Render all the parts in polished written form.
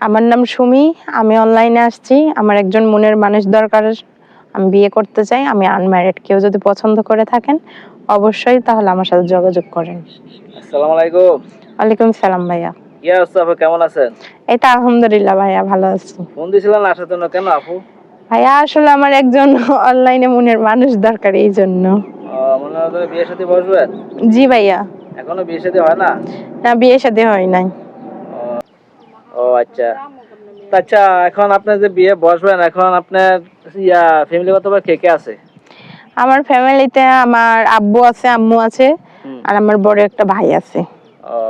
আমার নাম সুমি। আমি অনলাইনে আসছি। আমার একজন মনের মানুষ দরকার। আমি বিয়ে করতে চাই। আমি আনম্যারিড। কেউ যদি পছন্দ করে থাকেন অবশ্যই তাহলে আমার সাথে যোগাযোগ করেন। আসসালামু আলাইকুম। ওয়ালাইকুম সালাম ভাইয়া। কি অবস্থা আপু, কেমন আছেন? এই তো আলহামদুলিল্লাহ ভাইয়া, ভালো আছি। ফোন দিছিলেন আসার জন্য, কেন আপু? ভাইয়া আসলে আমার একজন অনলাইনে মনের মানুষ দরকার, এই জন্য। মনে হয় বিয়ে শাদী বসবেন? জি ভাইয়া। এখনো বিয়ে শাদী হয় না? না, বিয়ে শাদী হয় নাই। ও আচ্ছা। আচ্ছা, এখন আপনি যে বিয়ে বসবেন, এখন আপনার ফ্যামিলিগতভাবে কে কে আছে? আমার ফ্যামিলিতে আমার আব্বু আছে, আম্মু আছে, আর আমার বড় একটা ভাই আছে।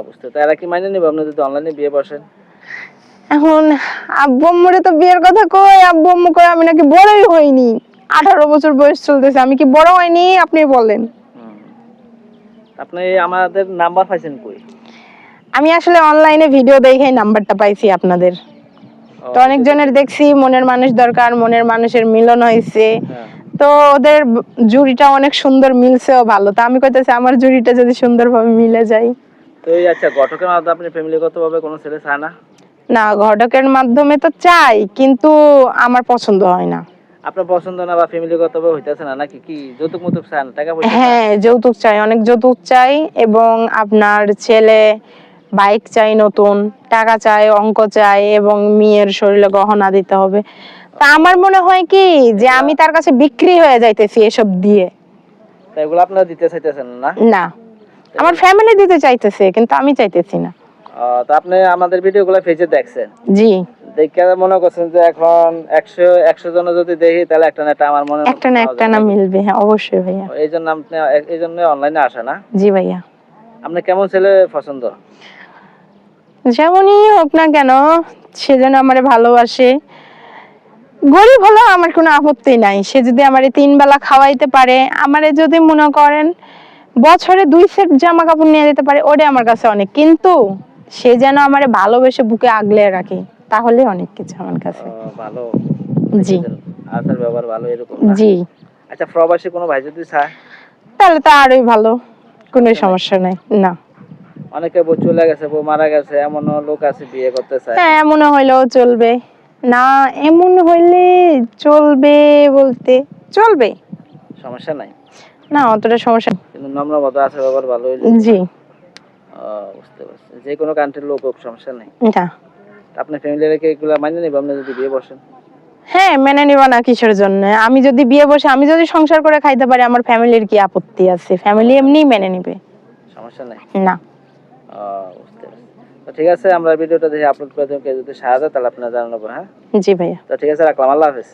বুঝতে তো এরা কি মাইনে নিবে আপনি যদি অনলাইনে বিয়ে বসেন? এখন আব্বু আম্মুরে তো বিয়ের কথা কই, আব্বু আম্মু কই আমি নাকি বড়ই হইনি। 18 বছর বয়স চলতেছে, আমি কি বড় হইনি? আপনি বলেন। আপনি আমাদের নাম্বার পাইছেন কই? আমি আসলে অনলাইনে ভিডিও দেখেই নাম্বারটা পাইছি আপনাদের। তো অনেকজনের দেখছি মনের মানুষ দরকার, মনের মানুষের মিলন হয়েছে। তো ওদের জুড়িটা অনেক সুন্দর মিলছেও ভালো। তো আমি কইতেছি আমার জুড়িটা যদি সুন্দরভাবে মিলে যায়। তো এই আচ্ছা, ঘটকের মাধ্যমে আপনি ফ্যামিলিগতভাবে কোনো ছেলে চায় না? না, ঘটকের মাধ্যমে তো চাই, কিন্তু আমার পছন্দ হয় না। আপনার পছন্দ না বা ফ্যামিলিগতভাবে হইতাছে না, নাকি কি যৌতুক মুতুক চান, টাকা পয়সা? হ্যাঁ, যৌতুক চাই, অনেক যৌতুক চাই। এবং আপনার ছেলে বাইক চাই, নতুন টাকা চাই, অঙ্ক চাই, এবং মেয়ের শরীরে গহনা দিতে হবে। তা আমার মনে হয় কি যে আমি তার কাছে বিক্রি হয়ে যাইতেছি এসব দিয়ে। তা এগুলো আপনারা দিতে চাইতেছেন না? না, আমার ফ্যামিলি দিতে চাইতেছে, কিন্তু আমি চাইতেছি না। তা আপনি আমাদের ভিডিওগুলো ফেসে দেখছেন? জি। দেখে মনে করছেন যে এখন 100 জন যদি দেখি তাহলে একটা না একটা আমার মনে একটা না একটা না মিলবে। হ্যাঁ, অবশ্যই ভাইয়া। এই জন্য অনলাইনে আসা না? জি ভাইয়া। আপনি কেমন ছেলে পছন্দ? যেমনই হোক না কেন, সে যেন আমারে ভালোবাসে। গরিব হলেও আমার কোনো আপত্তি নাই। সে যদি আমারে 3 বেলা খাওয়াইতে পারে, আমারে যদি মনে করেন বছরে 2 সেট জামা কাপড় নিয়ে দিতে পারে, ওটা আমার কাছে অনেক। কিন্তু সে যেন আমারে ভালোবেসে বুকে আগলে রাখে, তাহলে অনেক কিছু আমার কাছে। ভালো। জি। আচার ব্যবহার ভালো, এরকম না? জি। আচ্ছা, প্রবাসী কোনো ভাই যদি চায় তাহলে তো আরোই ভালো, কোনো সমস্যা নাই। না। অনেকে বউ চলে গেছে, বউ মারা গেছে, এমন লোক আছে বিয়ে করতে চায়। হ্যাঁ, এমন হইলেও চলবে। না, এমন হইলে চলবে বলতে চলবে, সমস্যা নাই। না অতটা সমস্যা। কিন্তু নম্রতা আচার ব্যবহার ভালো হইলে। জি। বুঝতে পারছি। যে কোনো কান্ট্রির লোক হোক, সমস্যা নাই। না। আপনার ফ্যামিলি রেখে এগুলা মাইনে নিবে আপনি যদি বিয়ে বসেন? হ্যাঁ, মেনে নিব না কিসের জন্য? আমি যদি বিয়ে বসে আমি যদি সংসার করে খাইতে পারি, আমার ফ্যামিলির কি আপত্তি আছে? ফ্যামিলি এমনিই মেনে নিবে। সমস্যা নাই। না। বুঝতে পারছি। তো ঠিক আছে, আমরা ভিডিওটা দেখে আপলোড করে দেব, কেউ যদি সাহায্য তাহলে আপনারা জানাবো। হ্যাঁ জি ভাইয়া। তো ঠিক আছে, রাখলাম। আল্লাহ হাফেজ।